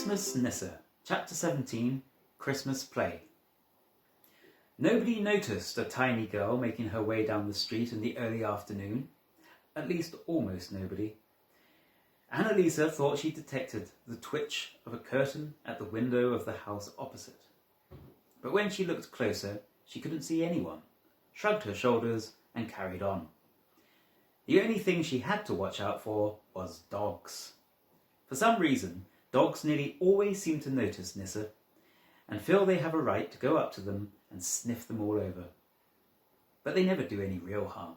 Christmas Nisse, Chapter 17, Christmas Play. Nobody noticed a tiny girl making her way down the street in the early afternoon. At least almost nobody. Annalisa thought she detected the twitch of a curtain at the window of the house opposite. But when she looked closer, she couldn't see anyone, shrugged her shoulders and carried on. The only thing she had to watch out for was dogs. For some reason, dogs nearly always seem to notice Nisse and feel they have a right to go up to them and sniff them all over. But they never do any real harm.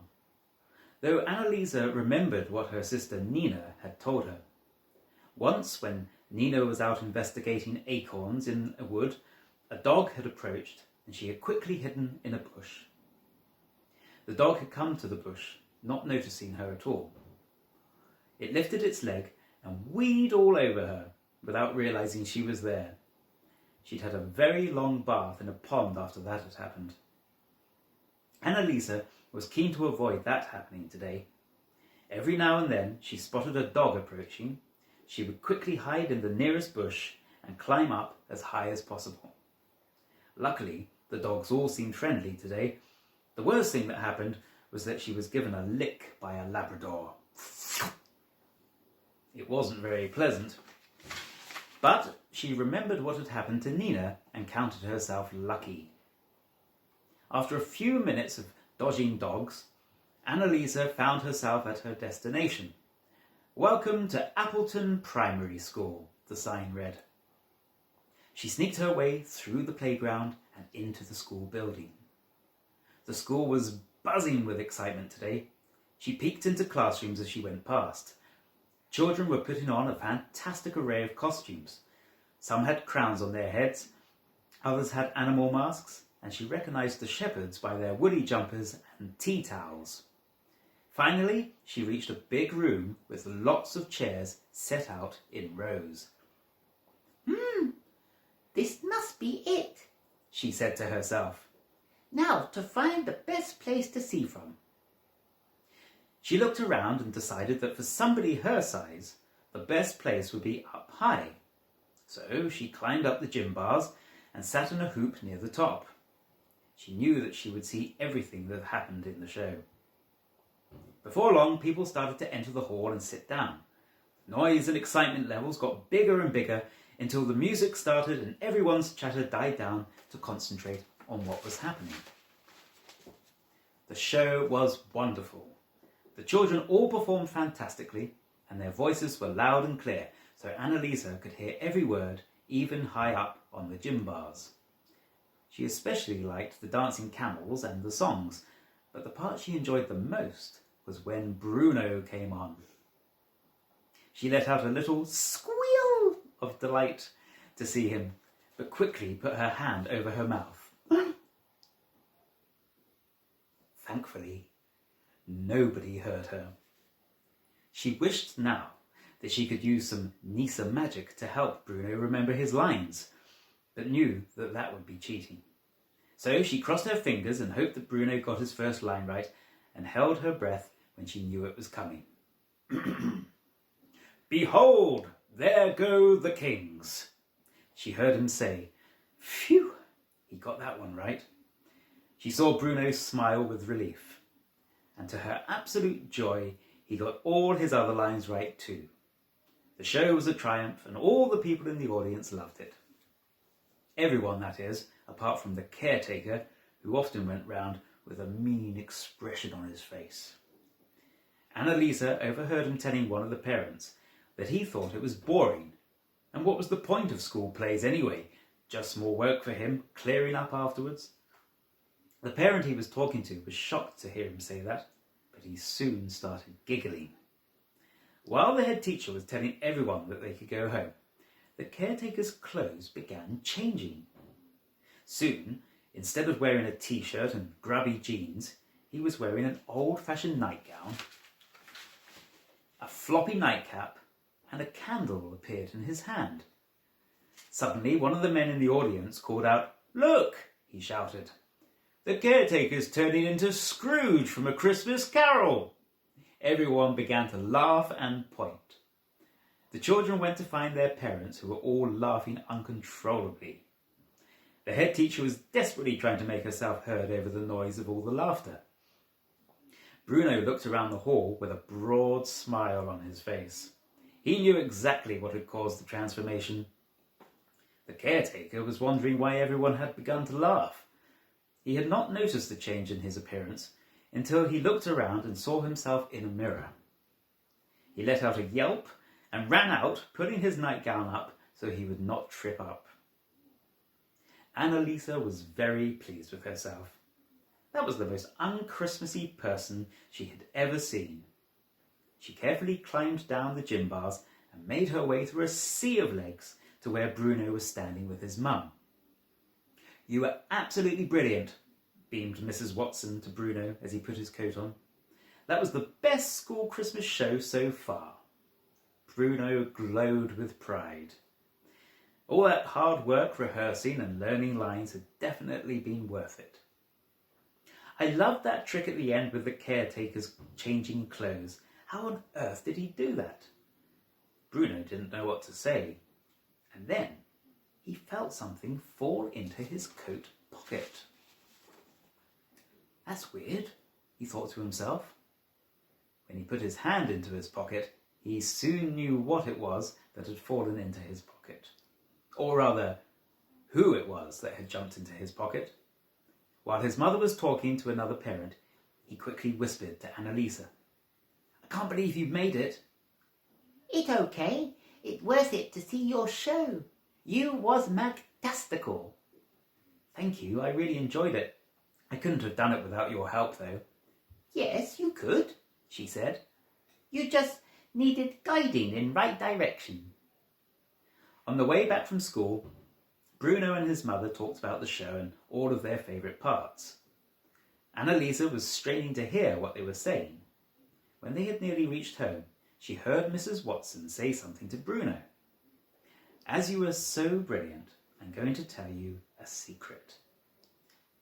Though Annalisa remembered what her sister Nina had told her. Once, when Nina was out investigating acorns in a wood, a dog had approached and she had quickly hidden in a bush. The dog had come to the bush, not noticing her at all. It lifted its leg and weed all over her without realizing she was there. She'd had a very long bath in a pond after that had happened. Annalisa was keen to avoid that happening today. Every now and then she spotted a dog approaching. She would quickly hide in the nearest bush and climb up as high as possible. Luckily, the dogs all seemed friendly today. The worst thing that happened was that she was given a lick by a Labrador. It wasn't very pleasant. But she remembered what had happened to Nina and counted herself lucky. After a few minutes of dodging dogs, Annalisa found herself at her destination. "Welcome to Appleton Primary School," the sign read. She sneaked her way through the playground and into the school building. The school was buzzing with excitement today. She peeked into classrooms as she went past. Children were putting on a fantastic array of costumes. Some had crowns on their heads, others had animal masks, and she recognised the shepherds by their woolly jumpers and tea towels. Finally, she reached a big room with lots of chairs set out in rows. This must be it," she said to herself. "Now to find the best place to see from." She looked around and decided that for somebody her size, the best place would be up high. So she climbed up the gym bars and sat in a hoop near the top. She knew that she would see everything that happened in the show. Before long, people started to enter the hall and sit down. Noise and excitement levels got bigger and bigger until the music started and everyone's chatter died down to concentrate on what was happening. The show was wonderful. The children all performed fantastically and their voices were loud and clear, so Annalisa could hear every word, even high up on the gym bars. She especially liked the dancing camels and the songs, but the part she enjoyed the most was when Bruno came on. She let out a little squeal of delight to see him, but quickly put her hand over her mouth. Thankfully, nobody heard her. She wished now that she could use some Nisse magic to help Bruno remember his lines, but knew that that would be cheating. So she crossed her fingers and hoped that Bruno got his first line right and held her breath when she knew it was coming. "Behold, there go the kings," she heard him say. Phew, he got that one right. She saw Bruno smile with relief, and to her absolute joy, he got all his other lines right too. The show was a triumph and all the people in the audience loved it. Everyone, that is, apart from the caretaker, who often went round with a mean expression on his face. Annalisa overheard him telling one of the parents that he thought it was boring. And what was the point of school plays anyway? Just more work for him, clearing up afterwards. The parent he was talking to was shocked to hear him say that, but he soon started giggling. While the head teacher was telling everyone that they could go home, the caretaker's clothes began changing. Soon, instead of wearing a t-shirt and grubby jeans, he was wearing an old-fashioned nightgown, a floppy nightcap, and a candle appeared in his hand. Suddenly, one of the men in the audience called out, "Look!" he shouted. "The caretaker's turning into Scrooge from A Christmas Carol!" Everyone began to laugh and point. The children went to find their parents, who were all laughing uncontrollably. The head teacher was desperately trying to make herself heard over the noise of all the laughter. Bruno looked around the hall with a broad smile on his face. He knew exactly what had caused the transformation. The caretaker was wondering why everyone had begun to laugh. He had not noticed the change in his appearance until he looked around and saw himself in a mirror. He let out a yelp and ran out, pulling his nightgown up so he would not trip up. Annalisa was very pleased with herself. That was the most un-Christmassy person she had ever seen. She carefully climbed down the gym bars and made her way through a sea of legs to where Bruno was standing with his mum. "You were absolutely brilliant," beamed Mrs. Watson to Bruno as he put his coat on. "That was the best school Christmas show so far." Bruno glowed with pride. All that hard work rehearsing and learning lines had definitely been worth it. "I loved that trick at the end with the caretaker's changing clothes. How on earth did he do that?" Bruno didn't know what to say, and then he felt something fall into his coat pocket. "That's weird," he thought to himself. When he put his hand into his pocket, he soon knew what it was that had fallen into his pocket. Or rather, who it was that had jumped into his pocket. While his mother was talking to another parent, he quickly whispered to Annalisa, "I can't believe you've made it." It's okay. It's worth it to see your show. You was magtastical. "Thank you, I really enjoyed it. I couldn't have done it without your help, though." Yes, you could, she said. You just needed guiding in right direction. On the way back from school, Bruno and his mother talked about the show and all of their favourite parts. Annalisa was straining to hear what they were saying. When they had nearly reached home, she heard Mrs. Watson say something to Bruno. "As you are so brilliant, I'm going to tell you a secret."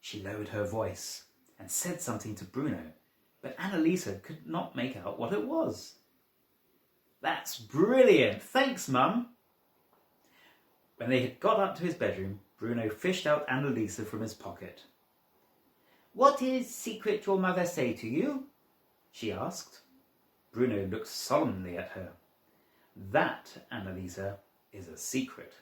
She lowered her voice and said something to Bruno, but Annalisa could not make out what it was. "That's brilliant! Thanks, Mum!" When they had got up to his bedroom, Bruno fished out Annalisa from his pocket. What is secret your mother say to you? She asked. Bruno looked solemnly at her. "That, Annalisa, is a secret.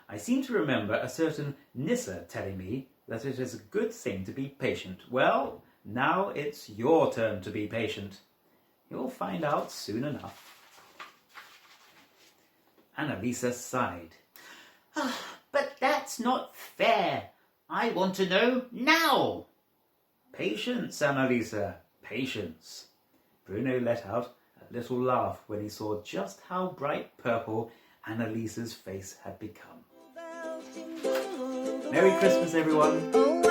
I seem to remember a certain Nisse telling me that it is a good thing to be patient. Well, now it's your turn to be patient. You'll find out soon enough." Annalisa sighed. But that's not fair. I want to know now. "Patience, Annalisa, patience." Bruno let out a little laugh when he saw just how bright purple Annalisa's face had become. Merry Christmas, everyone.